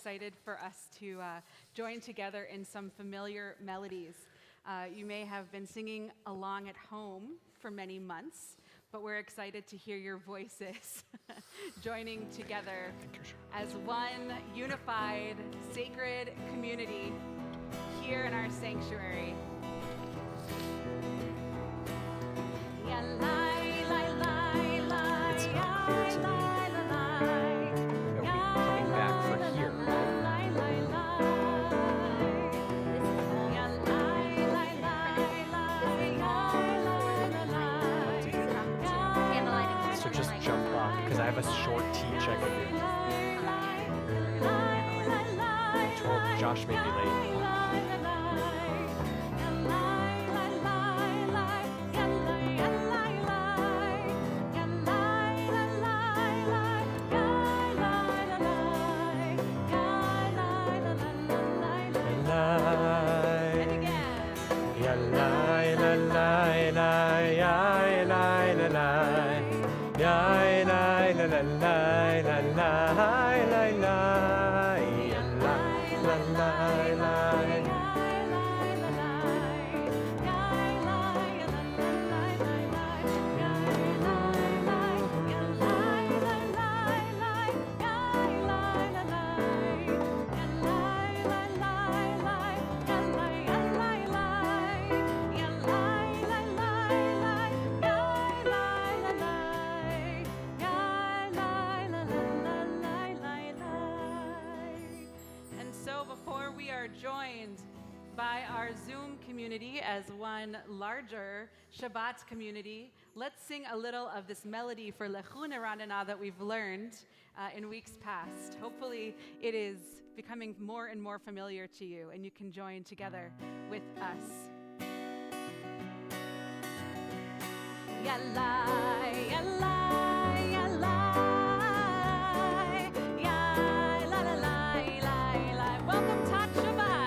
excited for us to join together in some familiar melodies. You may have been singing along at home for many months, but we're excited to hear your voices joining together as one unified, sacred community here in our sanctuary. I have a short teach I could do. I told Josh may be late. As one larger Shabbat community, let's sing a little of this melody for Lechun Ranana that we've learned in weeks past. Hopefully it is becoming more and more familiar to you, and you can join together with us. Yalai, yalai, yalai, yalai, yalai. Welcome to Shabbat.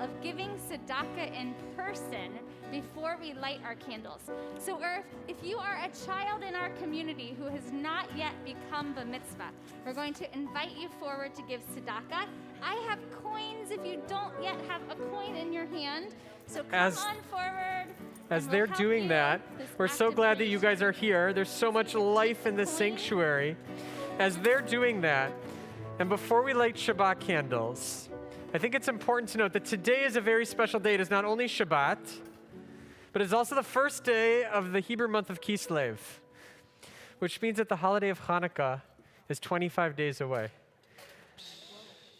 Of giving tzedakah in person before we light our candles. So if you are a child in our community who has not yet become bar mitzvah, we're going to invite you forward to give tzedakah. I have coins if you don't yet have a coin in your hand. So come on forward. As they're doing that, we're so glad that you guys are here. There's so much life in this sanctuary. As they're doing that, and before we light Shabbat candles, I think it's important to note that today is a very special day. It is not only Shabbat, but it's also the first day of the Hebrew month of Kislev, which means that the holiday of Hanukkah is 25 days away.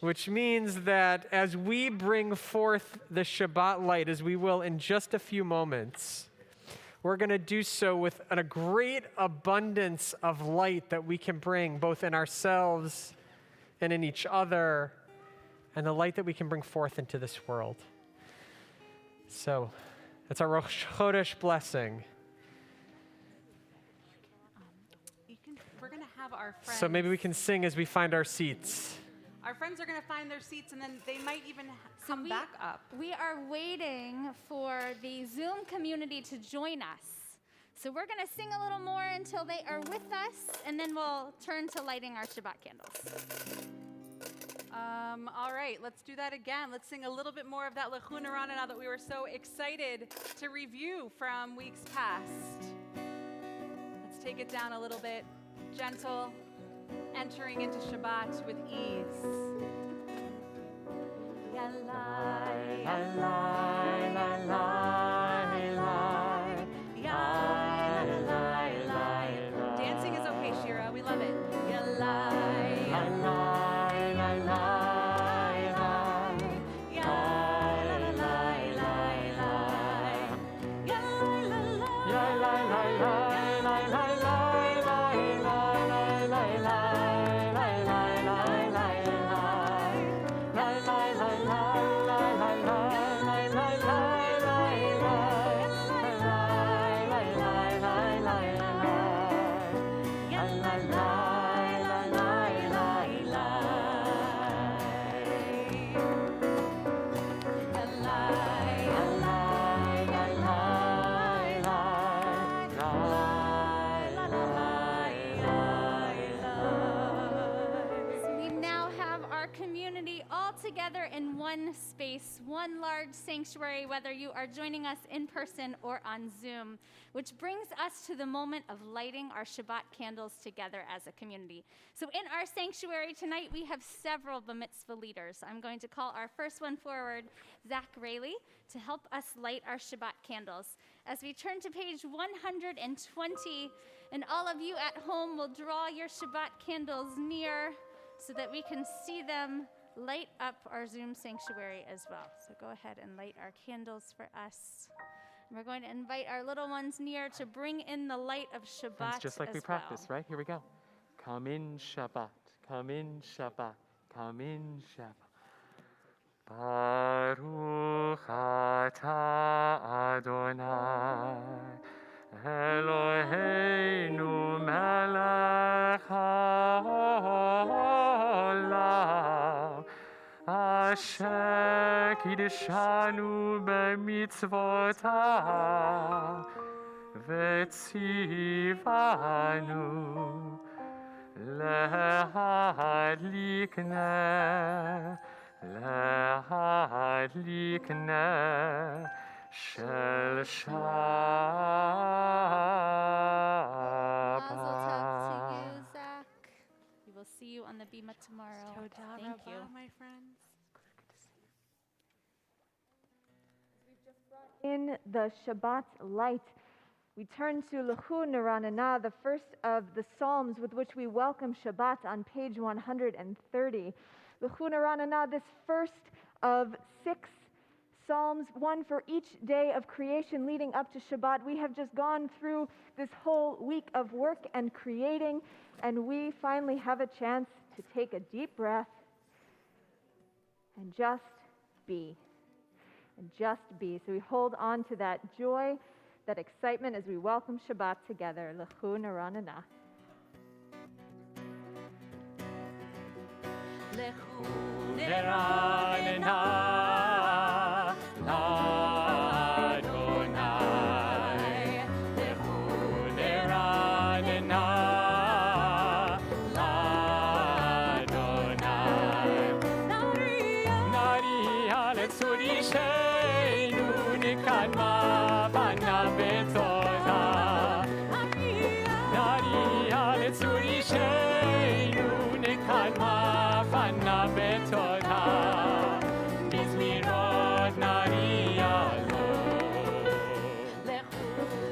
Which means that as we bring forth the Shabbat light, as we will in just a few moments, we're going to do so with a great abundance of light that we can bring both in ourselves and in each other, and the light that we can bring forth into this world. So, that's our Rosh Chodesh blessing. We're going to have our friends. So maybe we can sing as we find our seats. Our friends are going to find their seats, and then they might even come back up. We are waiting for the Zoom community to join us. So we're going to sing a little more until they are with us, and then we'll turn to lighting our Shabbat candles. All right, let's do that again. Let's sing a little bit more of that Lechun Ranana that we were so excited to review from weeks past. Let's take it down a little bit, gentle, entering into Shabbat with ease. Yalai, yalai, yalai. together in one space, one large sanctuary, whether you are joining us in person or on Zoom, which brings us to the moment of lighting our Shabbat candles together as a community. So in our sanctuary tonight, we have several Bar Mitzvah leaders. I'm going to call our first one forward, Zach Rayleigh, to help us light our Shabbat candles. As we turn to page 120, and all of you at home will draw your Shabbat candles near so that we can see them light up our Zoom sanctuary as well. So go ahead and light our candles for us. And we're going to invite our little ones near to bring in the light of Shabbat. Friends, just like we practiced, right? Here we go. Come in Shabbat, come in Shabbat, come in Shabbat. Baruch atah Adonai, Eloheinu melech haolam, asher kiddushanu b'mitzvotav, v'tzivanu להדליק נר של Mazel tov to you, שבת. Zach. We will see you on the Bima tomorrow. Toda Thank you. rabah, my friends. In the Shabbat light, we turn to Lechu Neranenah, the first of the Psalms with which we welcome Shabbat on page 130. Lechu Neranenah, this first of 6 Psalms, one for each day of creation leading up to Shabbat. We have just gone through this whole week of work and creating, and we finally have a chance to take a deep breath and just be. And just be. So we hold on to that joy, that excitement as we welcome Shabbat together. Lechu Neranenah. Neranenah, Adonai. Lechu neranenah, Adonai. Nariya letzurishenu nikadma panav betoda. Nariya letzurishenu nikadma panav betoda. Bizmirot nariya lo.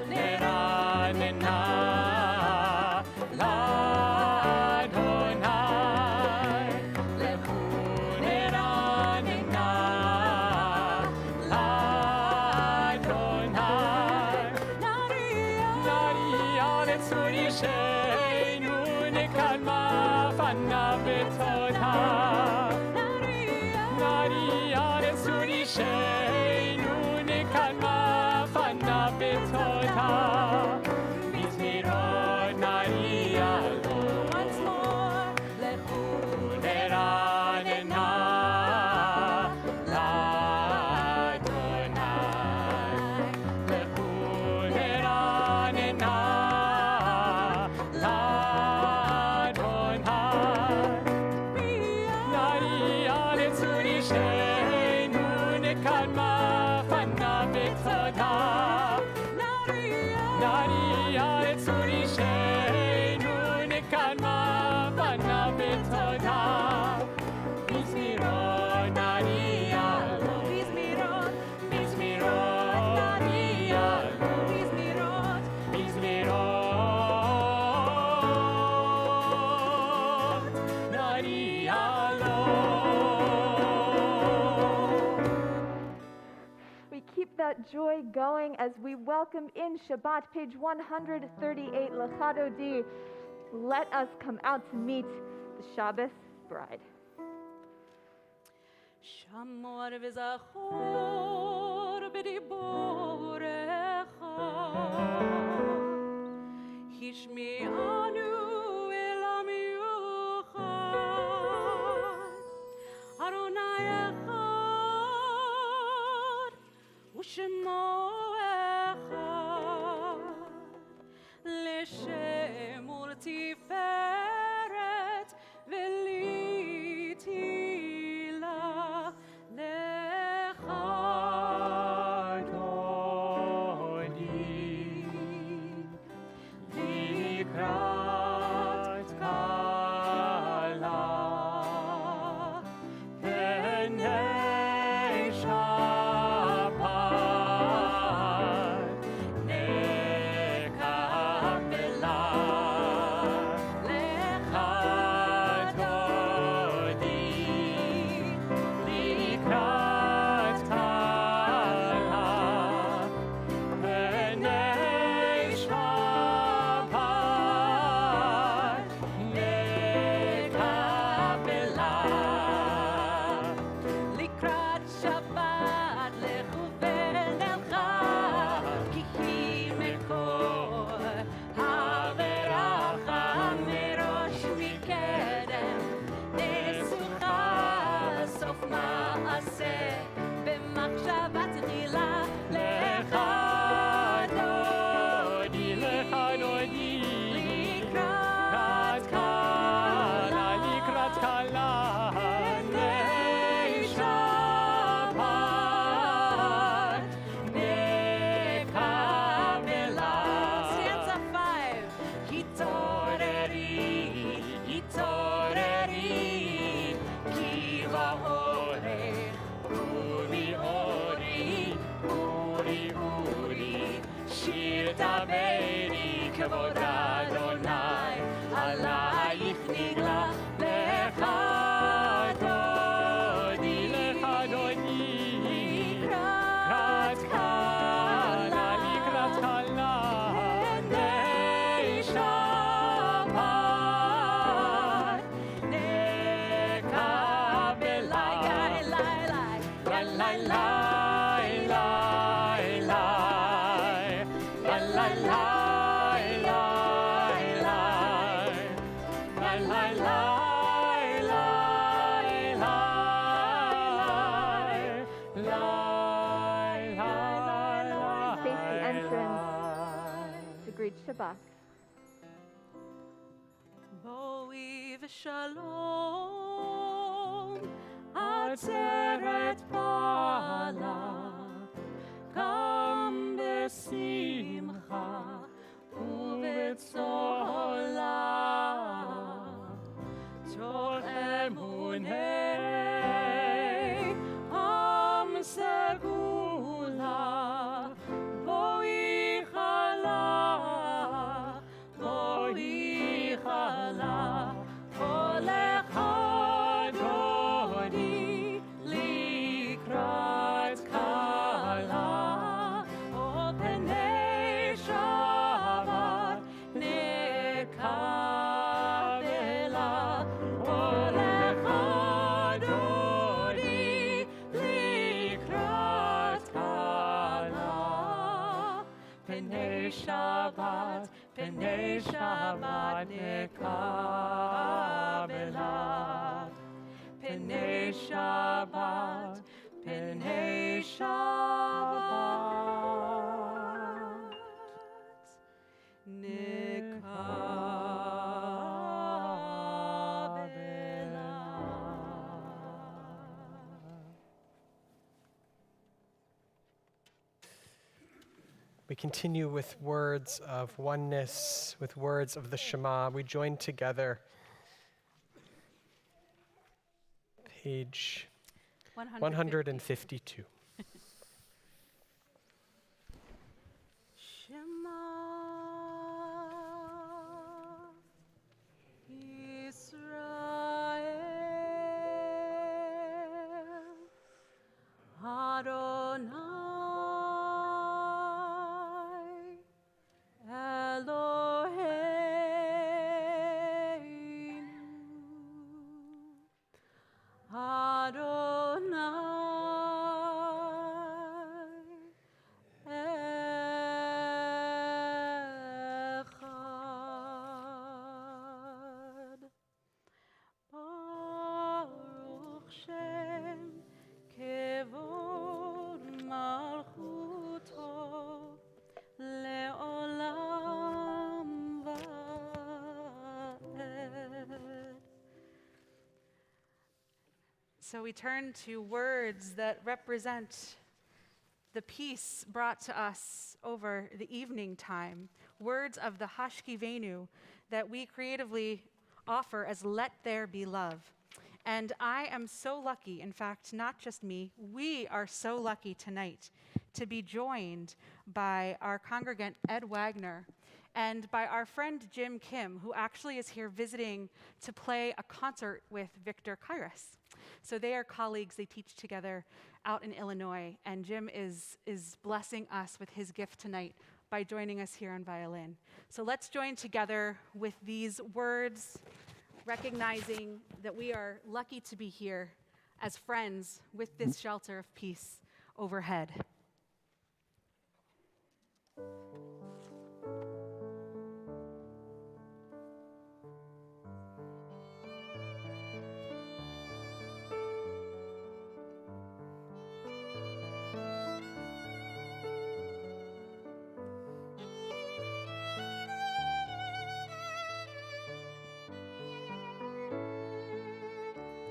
Neranenah, Adonai. Lechu neranenah, Adonai. Nariya letzurishenu nikadma panav betoda. Nariya letzurishenu nikadma panav betoda. Bizmirot nariya lo. Once more. Lechu neranenah, Adonai. Lechu neranenah, Adonai. Nariya letzurishenu nikadma panav betoda. Nariya letzurishenu nikadma panav betoda. Bizmirot nariya lo. Bizmirot nariya lo. Bizmirot nariya lo. We keep that joy going as we welcome in Shabbat, page 138, Lechadodi. Let us come out to meet the Shabbos bride. Shamor v'zachor b'diborecha, hishmi'anu el ha'miyuchad, Adonai echad, u'shemo echad, l'shem u'l'tiferet v'li tila. ותדברי כבוד אדוני, עלייך נגלה לך אדוני, לך אדוני, לקראת כלה, לקראת כלה, בני שבת, נקבלה, Face the entrance to greet Shabbat. בואי ושלום, עצרת פעלה, גם בשמחה ובצהלה, תוך אמוני עם סגולה, בואי חלה, בואי חלה, הולך אדוני לקראת כלה, או פני שבת נקבלה, הולך אדוני לקראת כלה, פני שבת, פני שבת נקבלה, פני שבת, פני שבת נקבלה. We continue with words of oneness, with words of the Shema. We join together. Page 152. Shema Yisrael Adonai Eloheinu Adonai Echad. Baruch Shem Kevod Malchuto Leolam Va'ed. So we turn to words that represent the peace brought to us over the evening time, words of the Hashkivenu that we creatively offer as let there be love. And I am so lucky, in fact, not just me, we are so lucky tonight to be joined by our congregant Ed Wagner and by our friend Jim Kim, who actually is here visiting to play a concert with Victor Kairos. So they are colleagues, they teach together out in Illinois, and Jim is blessing us with his gift tonight by joining us here on violin. So let's join together with these words, recognizing that we are lucky to be here as friends with this shelter of peace overhead.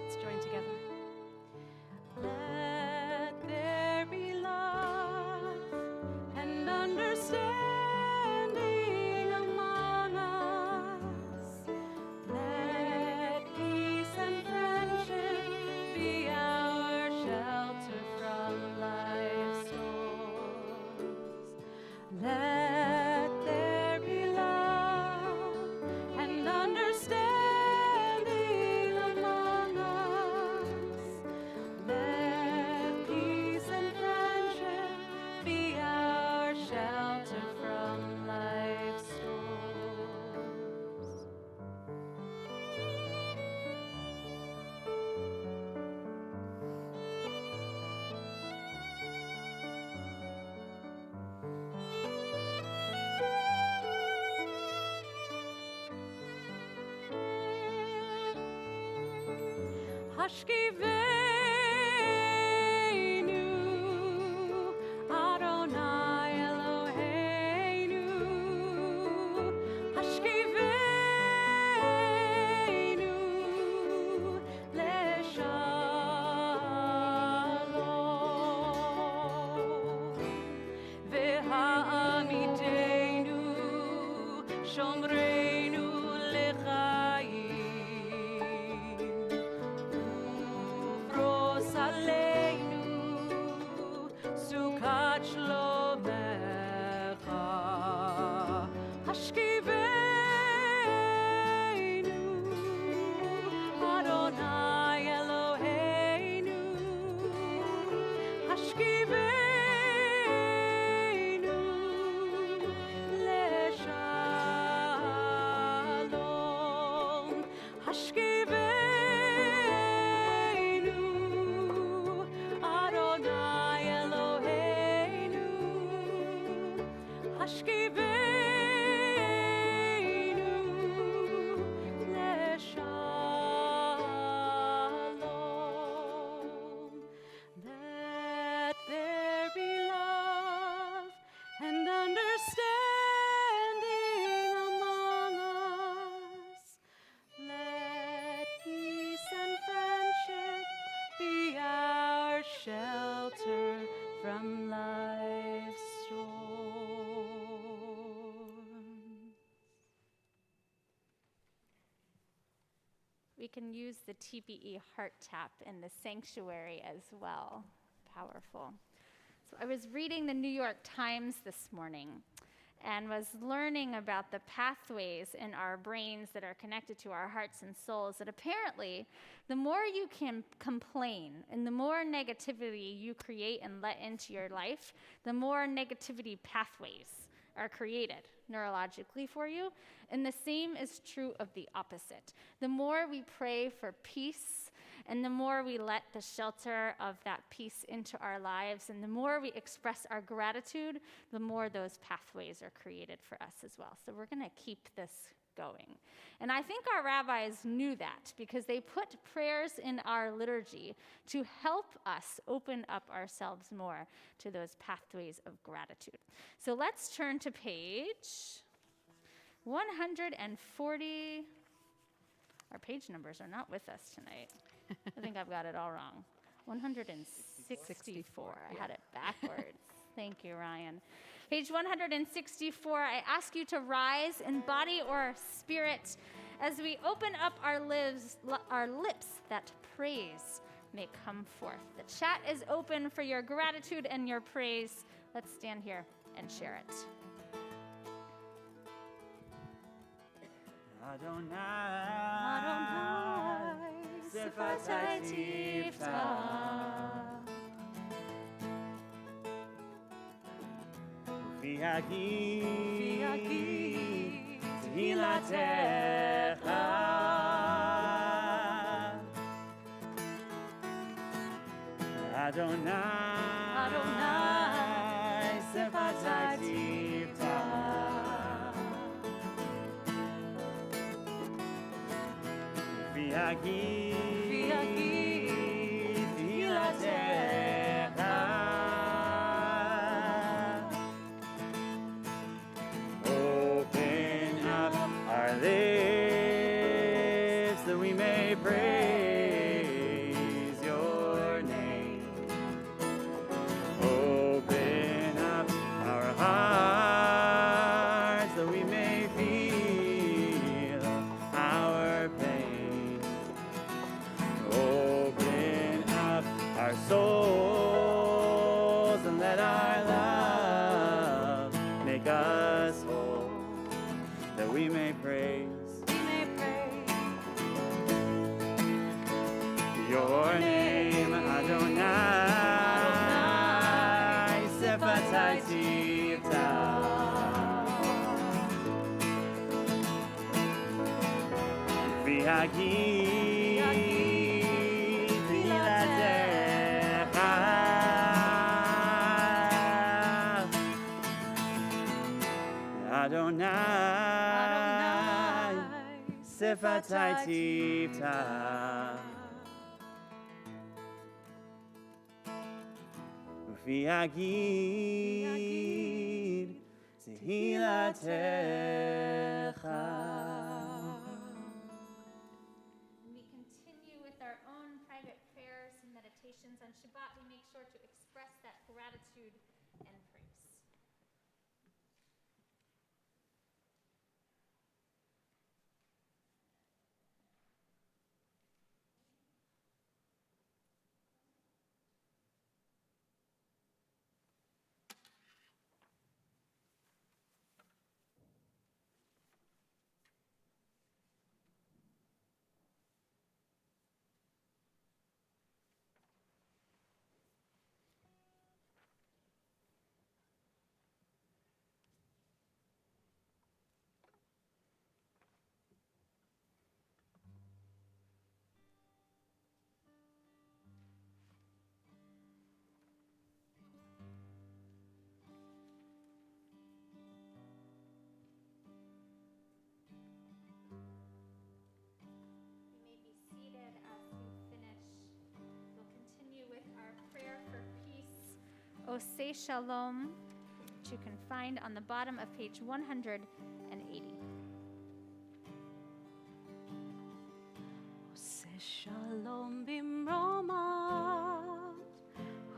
Let's join together. Let there be love. Hashkiveinu, Adonai Eloheinu. Hashkiveinu leshalom. V'ha'amidenu shomreinu lechayim. Ufros aleinu sukat shlomecha. Hashkiveinu, Adonai Eloheinu. Hashkiveinu leshalom. Hashkiveinu, Adonai Eloheinu. Hashkiveinu leshalom. Let there be love and understanding among us. Let peace and friendship be our shelter from life's storms. We can use the TBE heart tap in the sanctuary as well. Powerful. So I was reading the New York Times this morning and was learning about the pathways in our brains that are connected to our hearts and souls, that apparently the more you can complain and the more negativity you create and let into your life, the more negativity pathways are created neurologically for you. And the same is true of the opposite. The more we pray for peace and the more we let the shelter of that peace into our lives, and the more we express our gratitude, the more those pathways are created for us as well. So we're going to keep this going. And I think our rabbis knew that because they put prayers in our liturgy to help us open up ourselves more to those pathways of gratitude. So let's turn to page 140. Our page numbers are not with us tonight. I think I've got it all wrong. 164. I had it backwards. Thank you, Ryan. Page 164, I ask you to rise in body or spirit as we open up our lips that praise may come forth. The chat is open for your gratitude and your praise. Let's stand here and share it. Adonai, Sefatai Tiftach, Ufiagi Tehilatecha, Adonai, Sefatai Tiftach, Ufiagi Tehilatecha. Open up our lips that we may praise your name. Open up our hearts that we may feel our pain. Open up our souls and let our love make us whole, that we may praise your name, Adonai, Sefatai Tiftach, V'hagi Tehilatecha, Adonai, Sefatai Tiftach, וכפי יגיד תהילתך. We continue with our own private prayers and meditations on Shabbat. We make sure to express that gratitude and praise. You may be seated as you finish. We'll continue with our prayer for peace. Oseh Shalom, which you can find on the bottom of page 180. עושה שלום במרומיו,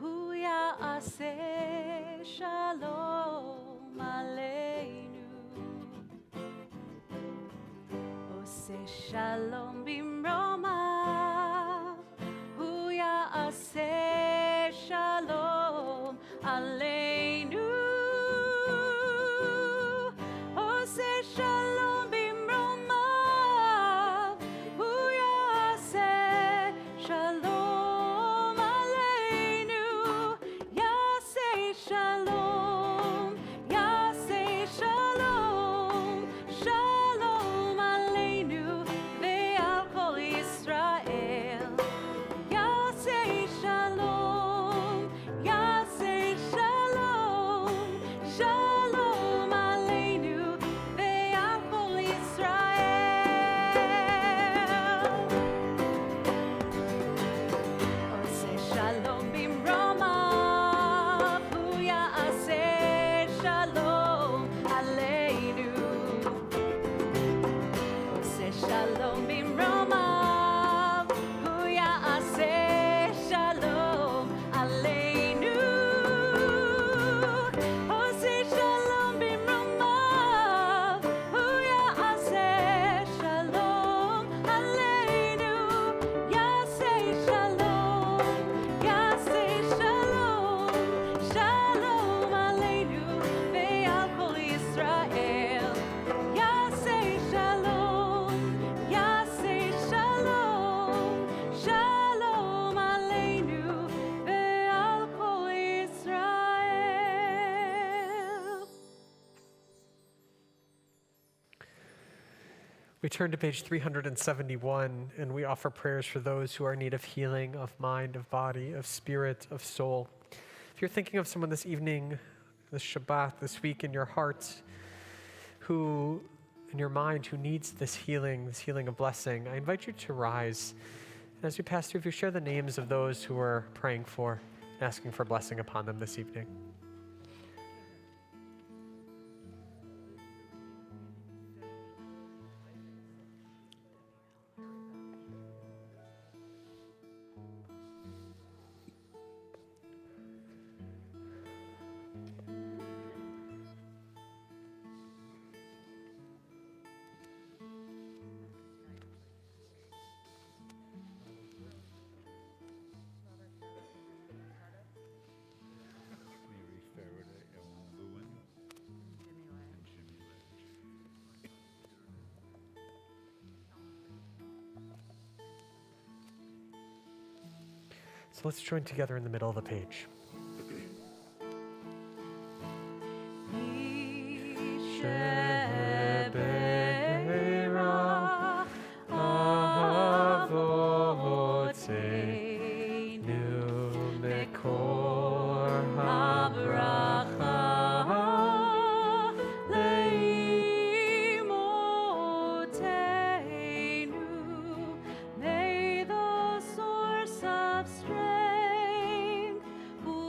הוא יעשה שלום עלינו. עושה שלום במרומיו, הוא יעשה שלום עלינו. עושה שלום במרומיו, הוא יעשה שלום עלינו. יעשה שלום, יעשה שלום, שלום עלינו ועל כל ישראל. יעשה שלום, יעשה שלום, שלום עלינו ועל כל ישראל. עושה שלום במרומיו, הוא יעשה שלום עלינו. עושה שלום במרומיו, הוא יעשה שלום עלינו. עושה שלום במרומיו, הוא יעשה שלום עלינו. יעשה שלום, יעשה שלום, שלום עלינו ועל כל ישראל. יעשה שלום, יעשה שלום, שלום עלינו ועל כל ישראל. We turn to page 371 and we offer prayers for those who are in need of healing, of mind, of body, of spirit, of soul. If you're thinking of someone this evening, this Shabbat, this week in your heart, who, in your mind, who needs this healing of blessing, I invite you to rise. And as we pass through, if you share the names of those who we're praying for, asking for blessing upon them this evening. Mary Faraday, Ellen Lewin, and Jimmy Ledge. So let's join together in the middle of the page. May the source of strength, who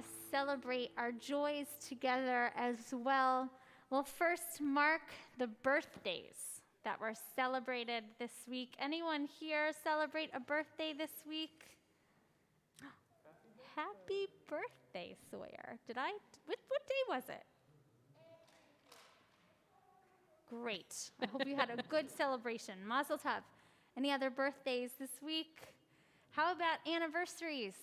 us celebrate our joys together as well. We'll first mark the birthdays that were celebrated this week. Anyone here celebrate a birthday this week? Happy birthday, Sawyer. What day was it? Great. I hope you had a good celebration. Mazel tov. Any other birthdays this week? How about anniversaries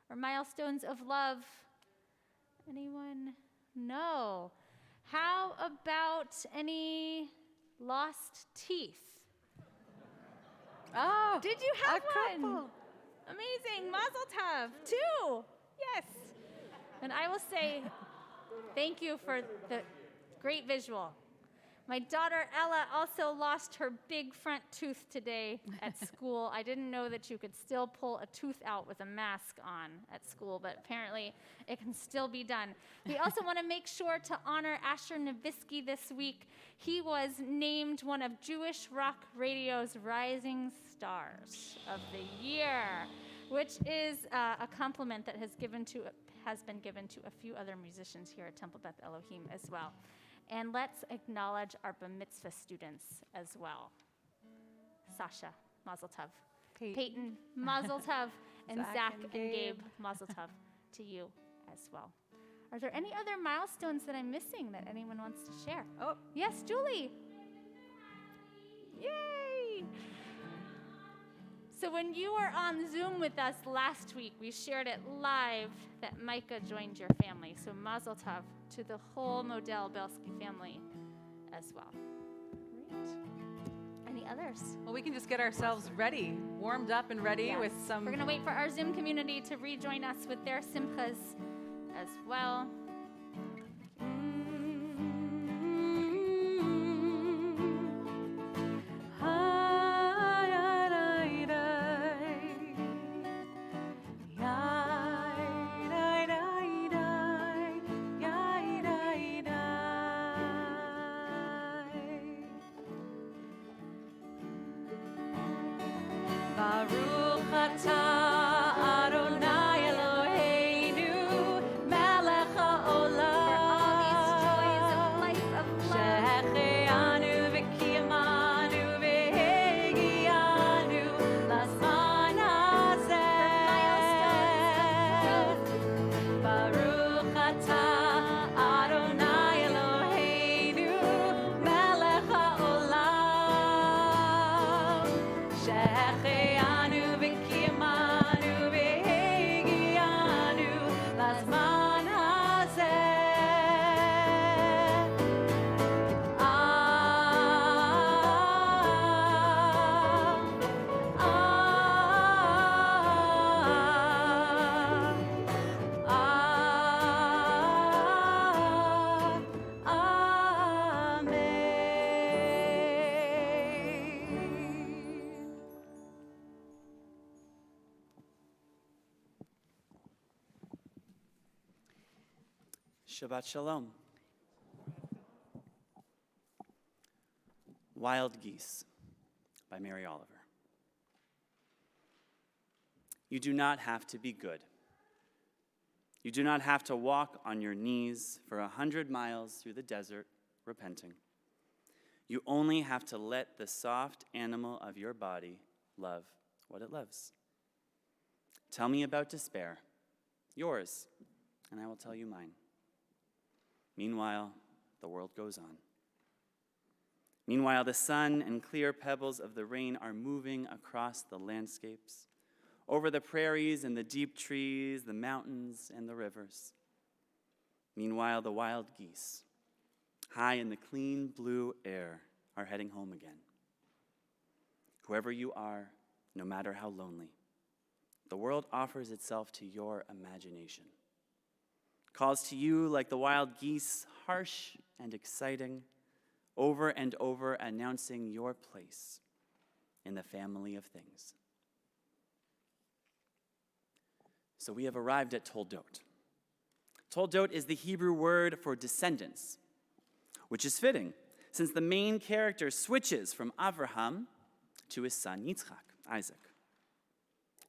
or milestones of love? Anyone? No. How about any lost teeth? Oh, Did you have a one? couple. Amazing. Mazel tov. 2. Yes. And I will say thank you for the great visual. My daughter Ella also lost her big front tooth today at school. I didn't know that you could still pull a tooth out with a mask on at school, but apparently it can still be done. We also want to make sure to honor Asher Novisky this week. He was named one of Jewish Rock Radio's Rising Stars of the Year, which is a compliment that has been given to a few other musicians here at Temple Beth Elohim as well. And let's acknowledge our bar mitzvah students as well. Sasha, Mazel Tov. Peyton, Mazel Tov. And Zach and Gabe, Mazel Tov to you as well. Are there any other milestones that I'm missing that anyone wants to share? Oh. Yes, Julie. Yay! So when you were on Zoom with us last week, we shared it live that Micah joined your family. So Mazel Tov to the whole Modell Belsky family as well. Great. Any others? Well, we can just get ourselves ready, warmed up and ready Yes. with some. We're going to wait for our Zoom community to rejoin us with their simchas as well. Baruch atah Adonai Eloheinu melech haolam. For all these joys of life, of love. Shehechianu v'kiyamanu v'hegianu lazman hazeh. Baruch atah Adonai Eloheinu melech haolam. Shehechianu v'kiyamanu v'hegianu lazman hazeh. Amen. Shabbat Shalom. Wild Geese by Mary Oliver. You do not have to be good. You do not have to walk on your knees for 100 miles through the desert repenting. You only have to let the soft animal of your body love what it loves. Tell me about despair, yours, and I will tell you mine. Meanwhile, the world goes on. Meanwhile, the sun and clear pebbles of the rain are moving across the landscapes, over the prairies and the deep trees, the mountains and the rivers. Meanwhile, the wild geese, high in the clean blue air, are heading home again. Whoever you are, no matter how lonely, the world offers itself to your imagination. Calls to you like the wild geese, harsh and exciting, over and over announcing your place in the family of things. So we have arrived at Toldot. Toldot is the Hebrew word for descendants, which is fitting, since the main character switches from Avraham to his son Yitzchak, Isaac.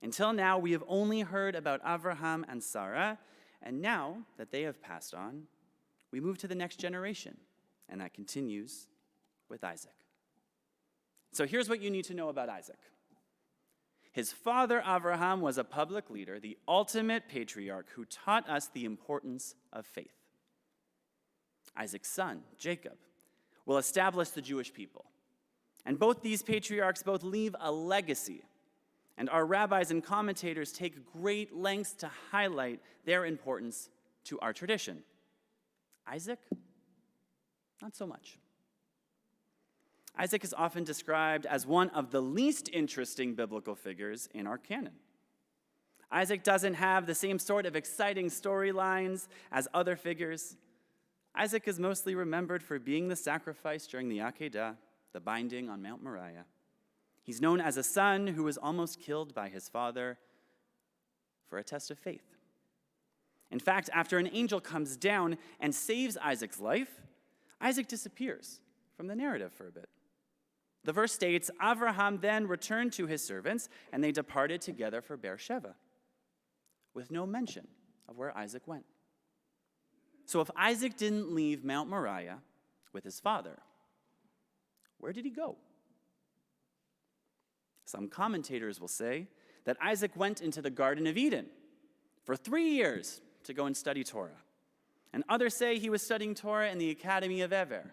Until now, we have only heard about Avraham and Sarah, and now that they have passed on, we move to the next generation, and that continues with Isaac. So here's what you need to know about Isaac. His father Avraham was a public leader, the ultimate patriarch who taught us the importance of faith. Isaac's son, Jacob, will establish the Jewish people. And both these patriarchs both leave a legacy. And our rabbis and commentators take great lengths to highlight their importance to our tradition. Isaac, not so much. Isaac is often described as one of the least interesting biblical figures in our canon. Isaac doesn't have the same sort of exciting storylines as other figures. Isaac is mostly remembered for being the sacrifice during the Akedah, the binding on Mount Moriah. He's known as a son who was almost killed by his father for a test of faith. In fact, after an angel comes down and saves Isaac's life, Isaac disappears from the narrative for a bit. The verse states, Avraham then returned to his servants, and they departed together for Beersheba, with no mention of where Isaac went. So if Isaac didn't leave Mount Moriah with his father, where did he go? Some commentators will say that Isaac went into the Garden of Eden for 3 years to go and study Torah. And others say he was studying Torah in the Academy of Ever.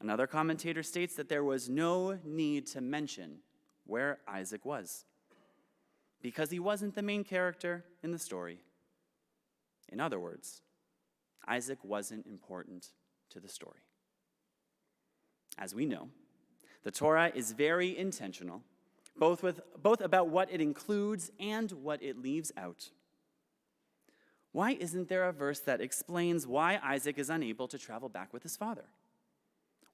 Another commentator states that there was no need to mention where Isaac was, because he wasn't the main character in the story. In other words, Isaac wasn't important to the story. As we know, the Torah is very intentional, both about what it includes and what it leaves out. Why isn't there a verse that explains why Isaac is unable to travel back with his father?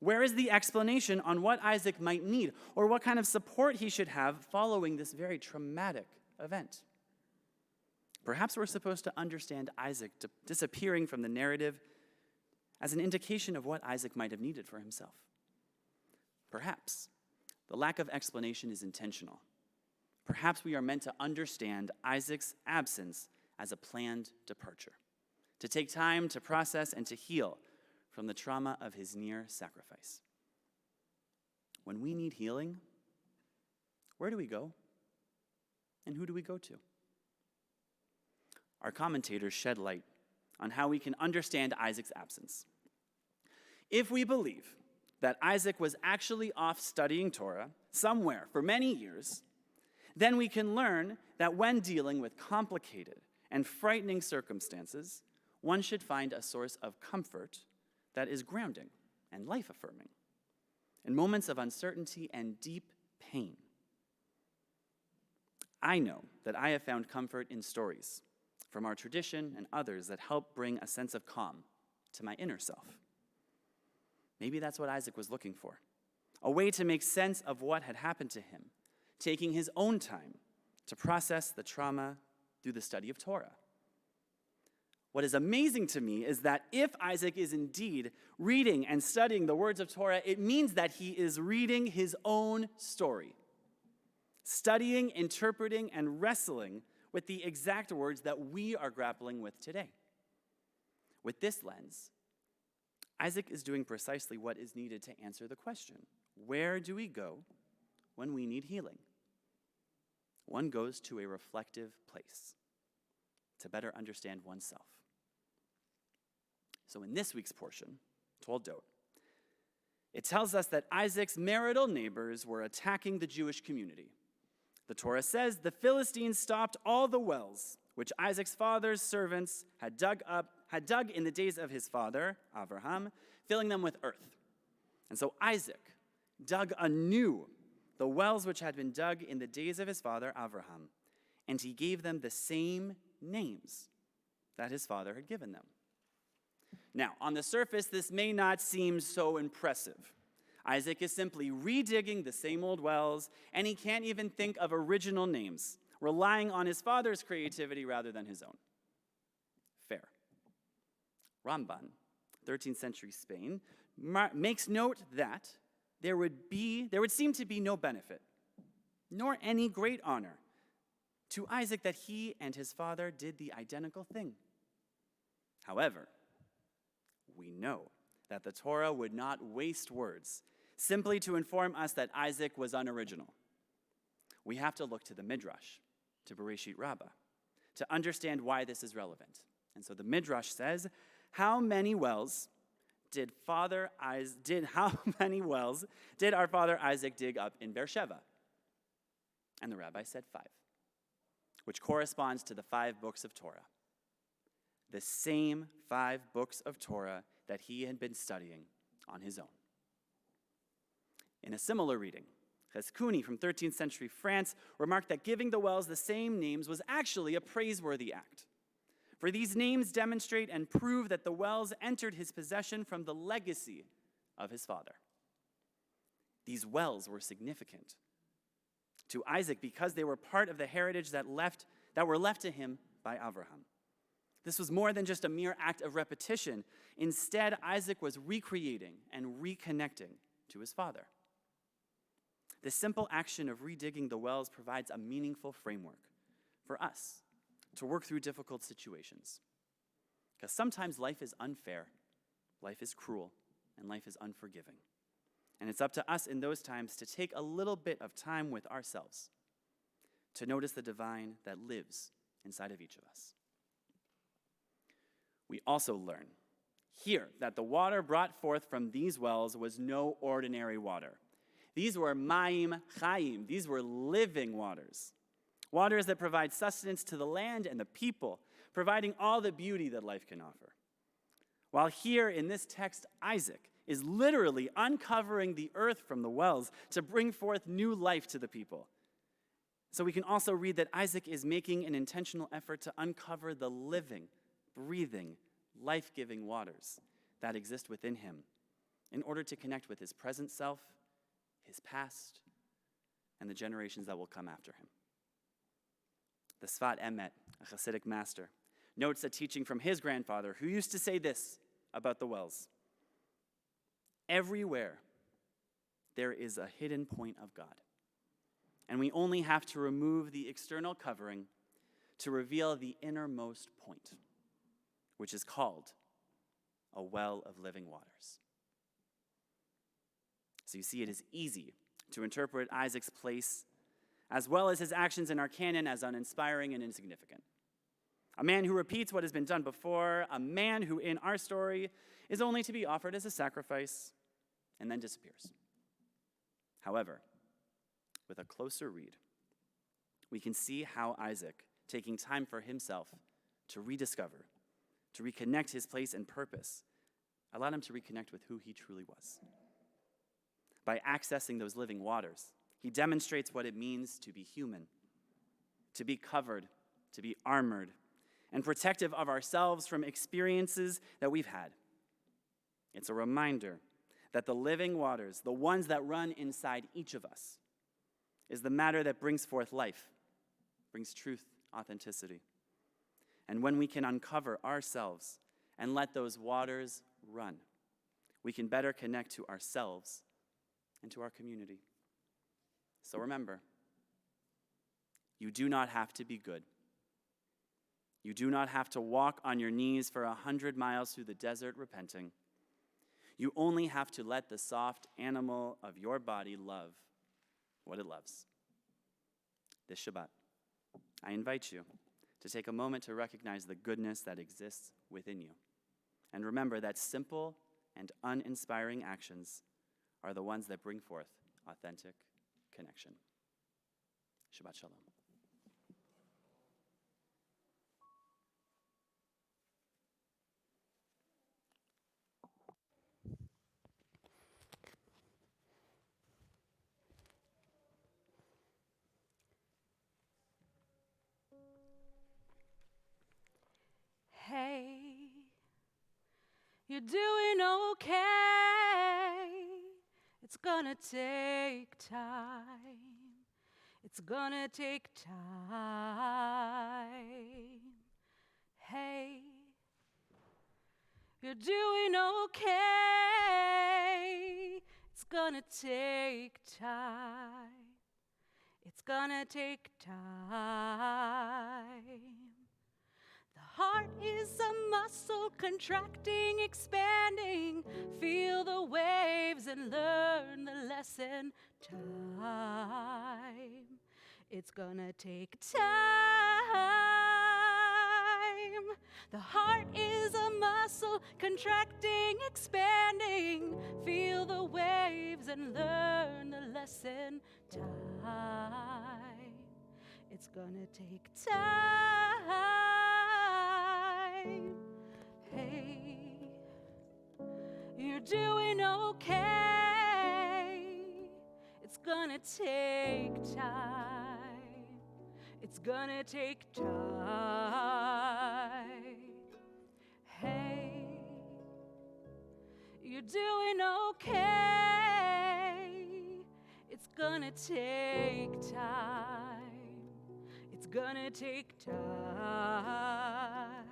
Where is the explanation on what Isaac might need or what kind of support he should have following this very traumatic event? Perhaps we're supposed to understand Isaac disappearing from the narrative as an indication of what Isaac might have needed for himself. Perhaps the lack of explanation is intentional. Perhaps we are meant to understand Isaac's absence as a planned departure, to take time to process and to heal from the trauma of his near sacrifice. When we need healing, where do we go? And who do we go to? Our commentators shed light on how we can understand Isaac's absence. If we believe that Isaac was actually off studying Torah somewhere for many years, then we can learn that when dealing with complicated and frightening circumstances, one should find a source of comfort that is grounding and life-affirming in moments of uncertainty and deep pain. I know that I have found comfort in stories from our tradition and others that help bring a sense of calm to my inner self. Maybe that's what Isaac was looking for, a way to make sense of what had happened to him, taking his own time to process the trauma through the study of Torah. What is amazing to me is that if Isaac is indeed reading and studying the words of Torah, it means that he is reading his own story, studying, interpreting, and wrestling with the exact words that we are grappling with today. With this lens, Isaac is doing precisely what is needed to answer the question, where do we go when we need healing? One goes to a reflective place to better understand oneself. So in this week's portion, Toldot, it tells us that Isaac's marital neighbors were attacking the Jewish community. The Torah says the Philistines stopped all the wells which Isaac's father's servants had dug in the days of his father, Avraham, filling them with earth. And so Isaac dug anew the wells which had been dug in the days of his father, Avraham, and he gave them the same names that his father had given them. Now, on the surface, this may not seem so impressive. Isaac is simply redigging the same old wells, and he can't even think of original names, relying on his father's creativity rather than his own. Fair. Ramban, 13th century Spain, makes note that there would seem to be no benefit, nor any great honor, to Isaac that he and his father did the identical thing. However, we know that the Torah would not waste words simply to inform us that Isaac was unoriginal. We have to look to the Midrash, to Bereshit Rabbah, to understand why this is relevant. And so the Midrash says, how many wells did our father Isaac dig up in Beersheba? And the rabbi said 5, which corresponds to the 5 books of Torah. The same 5 books of Torah that he had been studying on his own. In a similar reading, Cheskuni from 13th century France remarked that giving the wells the same names was actually a praiseworthy act. For these names demonstrate and prove that the wells entered his possession from the legacy of his father. These wells were significant to Isaac because they were part of the heritage that were left to him by Abraham. This was more than just a mere act of repetition. Instead, Isaac was recreating and reconnecting to his father. The simple action of redigging the wells provides a meaningful framework for us to work through difficult situations. Because sometimes life is unfair, life is cruel, and life is unforgiving. And it's up to us in those times to take a little bit of time with ourselves to notice the divine that lives inside of each of us. We also learn here that the water brought forth from these wells was no ordinary water. These were Mayim Chaim. These were living waters. Waters that provide sustenance to the land and the people, providing all the beauty that life can offer. While here in this text, Isaac is literally uncovering the earth from the wells to bring forth new life to the people. So we can also read that Isaac is making an intentional effort to uncover the living, breathing, life-giving waters that exist within him in order to connect with his present self, his past, and the generations that will come after him. The Sfat Emet, a Hasidic master, notes a teaching from his grandfather who used to say this about the wells. Everywhere there is a hidden point of God, and we only have to remove the external covering to reveal the innermost point, which is called a well of living waters. So you see, it is easy to interpret Isaac's place as well as his actions in our canon as uninspiring and insignificant. A man who repeats what has been done before, a man who in our story is only to be offered as a sacrifice and then disappears. However, with a closer read, we can see how Isaac, taking time for himself to rediscover, to reconnect his place and purpose, allowed him to reconnect with who he truly was. By accessing those living waters, he demonstrates what it means to be human, to be covered, to be armored, and protective of ourselves from experiences that we've had. It's a reminder that the living waters, the ones that run inside each of us, is the matter that brings forth life, brings truth, authenticity. And when we can uncover ourselves and let those waters run, we can better connect to ourselves and to our community. So remember, you do not have to be good. You do not have to walk on your knees for 100 miles through the desert repenting. You only have to let the soft animal of your body love what it loves. This Shabbat, I invite you to take a moment to recognize the goodness that exists within you. And remember that simple and uninspiring actions are the ones that bring forth authentic connection. Shabbat Shalom. Hey, you're doing okay. It's gonna take time. It's gonna take time. Hey, you're doing okay. It's gonna take time. It's gonna take time. The heart is a muscle contracting, expanding. Feel the waves and learn the lesson. Time. It's gonna take time. The heart is a muscle contracting, expanding. Feel the waves and learn the lesson. Time. It's gonna take time. Hey, you're doing okay. It's gonna take time. It's gonna take time. Hey, you're doing okay. It's gonna take time. It's gonna take time.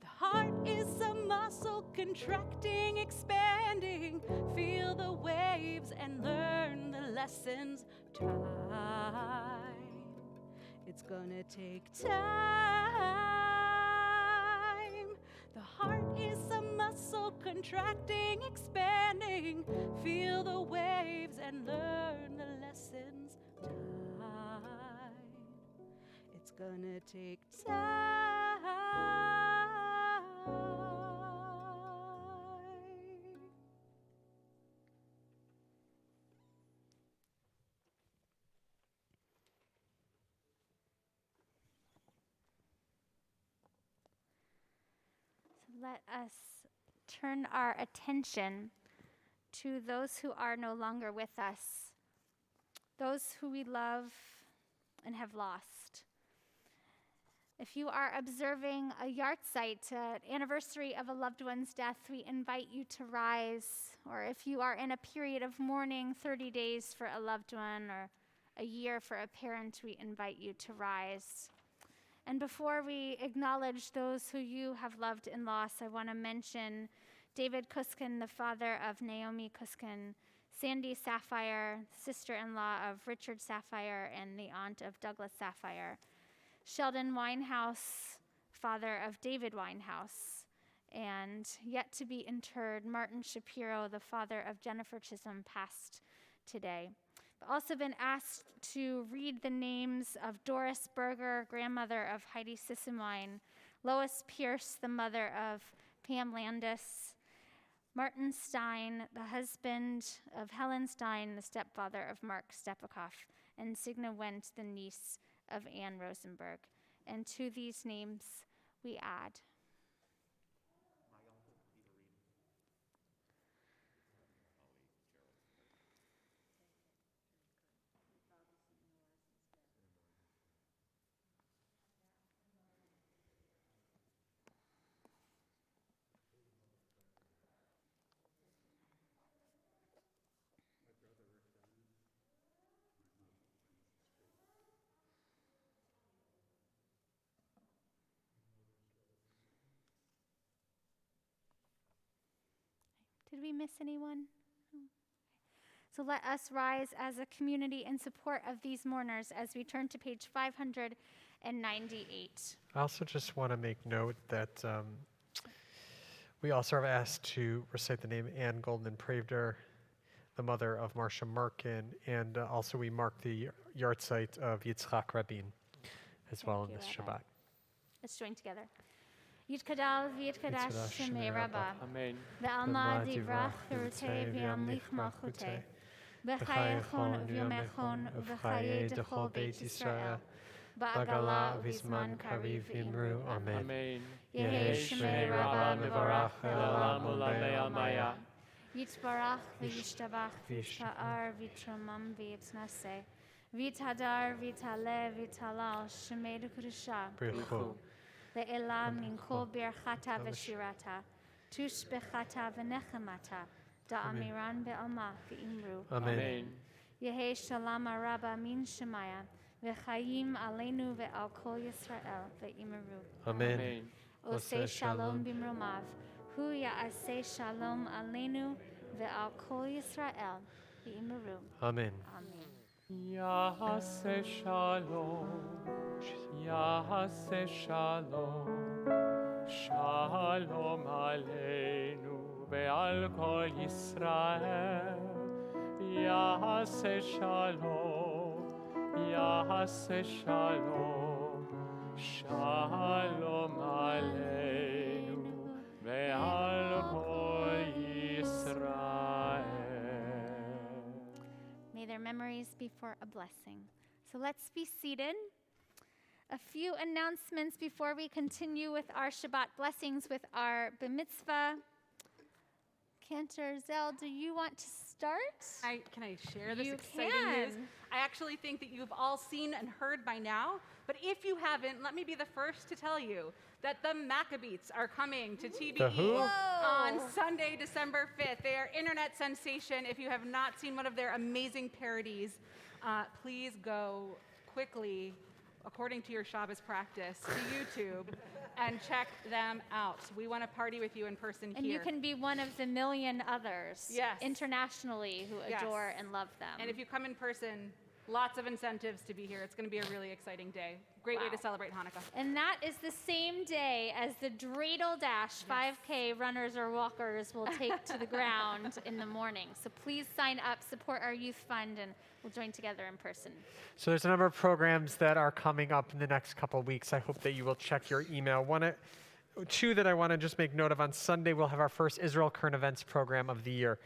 The heart is a muscle contracting, expanding. Feel the waves and learn the lessons. Time. It's gonna take time. The heart is a muscle contracting, expanding. Feel the waves and learn the lessons. Time. It's gonna take time. Let us turn our attention to those who are no longer with us, those who we love and have lost. If you are observing a yahrzeit, an anniversary of a loved one's death, we invite you to rise. Or if you are in a period of mourning, 30 days for a loved one or a year for a parent, we invite you to rise. And before we acknowledge those who you have loved and lost, I want to mention David Kuskin, the father of Naomi Kuskin, Sandy Sapphire, sister-in-law of Richard Sapphire and the aunt of Douglas Sapphire, Sheldon Winehouse, father of David Winehouse, and yet to be interred, Martin Shapiro, the father of Jennifer Chisholm, passed today. I've also been asked to read the names of Doris Berger, grandmother of Heidi Sisselmine, Lois Pierce, the mother of Pam Landis, Martin Stein, the husband of Helen Stein, the stepfather of Mark Stepikoff, and Signa Wendt, the niece of Anne Rosenberg. And to these names we add. Did we miss anyone? So let us rise as a community in support of these mourners as we turn to page 598. I also just want to make note that we also are asked to recite the name Anne Goldman Pravder, the mother of Marcia Merkin, and also we mark the yahrzeit of Yitzhak Rabin as well in this Shabbat. Let's join together. Yitkadal v'yitkadash shemei Rabbah. Amen. Ve'alma divrach v'rutei v'yamlich malchutei. B'chayechon v'yomechon v'chayei dechol Beit Yisrael. Ba'agala v'zman kariv imru. Amen. Amen. Yehei shemei Rabbah mevarach Le'olam u'lamei almaya. Yitzbarach v'yishtabach v'yishta'ar v'yitramam v'yitnaseh. V'yithadar v'yitale v'yitalal shemei d'kedusha. Brichu. Le'elam min kol birchata v'shirata. Tush bechata v'nechemata. Da'amiran be'alma v'imru. Amen. Yehei shalom araba min shemaya. V'chayim aleinu ve'al kol Yisrael ve'imeru. Amen. Oseh shalom bimromav. Hu ya'aseh shalom aleinu ve'al kol Yisrael ve'imeru. Amen. Amen. Yahase Shalom, Yahase Shalom, Shalom Aleinu ve'al kol Yisrael. Yahase Shalom, Yahase Shalom, Shalom Aleinu ve'al kol Yisrael. May their memories be for a blessing. So let's be seated. A few announcements before we continue with our Shabbat blessings with our b'mitzvah. Cantor Zell, do you want to start? Can I share this You exciting can. news? I actually think that you've all seen and heard by now, but if you haven't, let me be the first to tell you that the Maccabeats are coming to The TBE who? on Sunday, December 5th. They are internet sensation. If you have not seen one of their amazing parodies, please go quickly, according to your Shabbos practice, to YouTube and check them out. We want to party with you in person And here. you can be one of the million others Yes. internationally who Yes. adore and love them. And if you come in person, lots of incentives to be here. It's going to be a really exciting day. Great way Wow. to celebrate Hanukkah. And that is the same day as the Dreidel Dash 5K runners or walkers will take to the ground in the morning. So please sign up, support our youth fund, and we'll join together in person. So there's a number of programs that are coming up in the next couple of weeks. I hope that you will check your email. Two that I want to just make note of. On Sunday, we'll have our first Israel Current Events program of the year.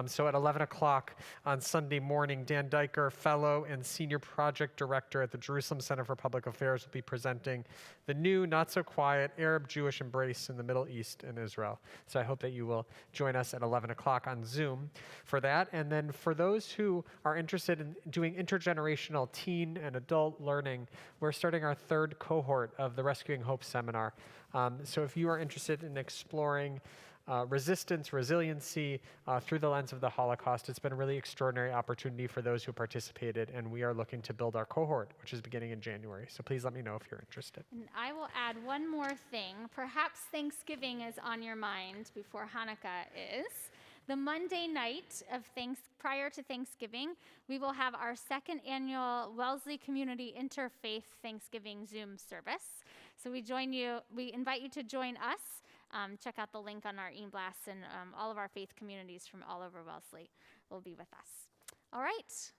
So at 11 o'clock on Sunday morning, Dan Diker, Fellow and Senior Project Director at the Jerusalem Center for Public Affairs, will be presenting the new, not-so-quiet Arab-Jewish embrace in the Middle East and Israel. So I hope that you will join us at 11 o'clock on Zoom for that. And then for those who are interested in doing intergenerational teen and adult learning, we're starting our third cohort of the Rescuing Hope Seminar. So if you are interested in exploring resistance, resiliency through the lens of the Holocaust, it's been a really extraordinary opportunity for those who participated, and we are looking to build our cohort, which is beginning in January. So please let me know if you're interested. And I will add one more thing. Perhaps Thanksgiving is on your mind before Hanukkah is. The Monday night of prior to Thanksgiving, we will have our second annual Wellesley Community Interfaith Thanksgiving Zoom service. So we invite you to join us. Check out the link on our e-blast, and all of our faith communities from all over Wellesley will be with us. All right. Is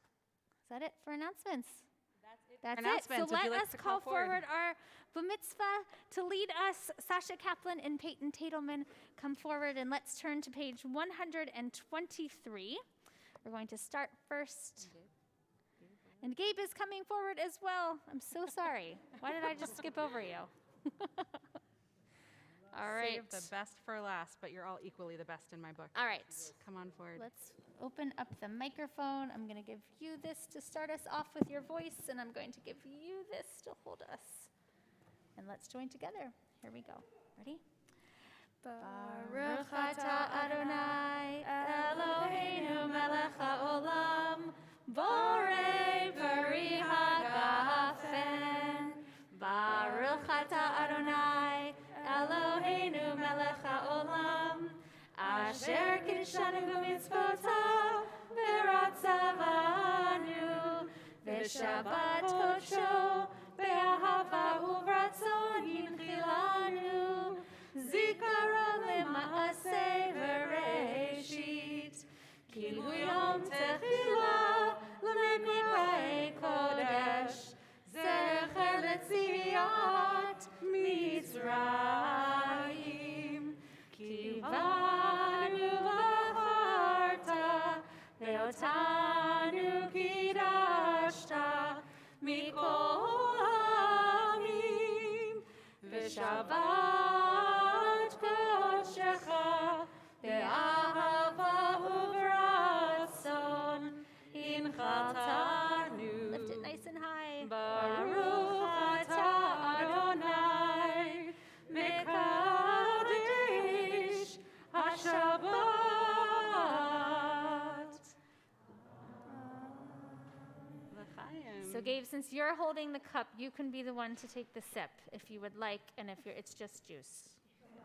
that it for announcements? That's it. Announcements. So Would you let like us to call call forward? forward our b'mitzvah to lead us. Sasha Kaplan and Peyton Tadelman, come forward, and let's turn to page 123. We're going to start first. And Gabe is coming forward as well. I'm so sorry. Why did I just skip over you? All right. Save the best for last, but you're all equally the best in my book. All right. Come on forward. Let's open up the microphone. I'm going to give you this to start us off with your voice, and I'm going to give you this to hold us. And let's join together. Here we go. Ready? Baruch atah Adonai Eloheinu melech haolam borei peri hagafen. Baruch atah Adonai Eloheinu melech haolam asher kidshanu b'mitzvotav v'ratzavanu v'shabbat kodsho be'ahava u'vratzon yinchilanu zikaron lema'aseh v'reishit ki hu yom techila l'mikvei kodesh zecher letziat Mitzrayim ki banu v'charta ve'otanu kidashta mikol ha'amim v'shabbat kodeshecha be'ahava u'vratzon inchaltanu. Lift it nice and high. Baruch atah Adonai mekadesh haShabbat. L'chaim. So Gabe, since you're holding the cup, you can be the one to take the sip if you would like, and if it's just juice.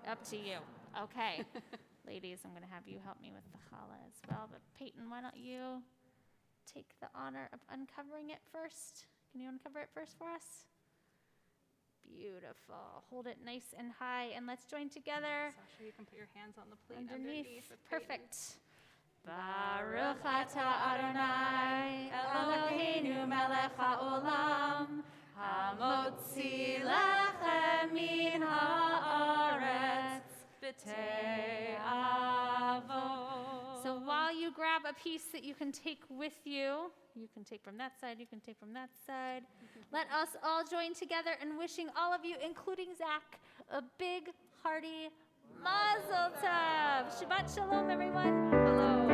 Up to you. Okay. Ladies, I'm going to have you help me with the challah as well, but Peyton, why don't you take the honor of uncovering it first. Can you uncover it first for us? Beautiful. Hold it nice and high, and let's join together. Sasha, you can put your hands on the plate Underneath. the plate. Perfect. Baruch atah Adonai Eloheinu melech haolam hamotzi lechem min haaretz b'tei avot. So while you grab a piece that you can take with you, you can take from that side, you can take from that side. Let us all join together in wishing all of you, including Zach, a big, hearty Mazel Tov. Shabbat Shalom, everyone. Hello.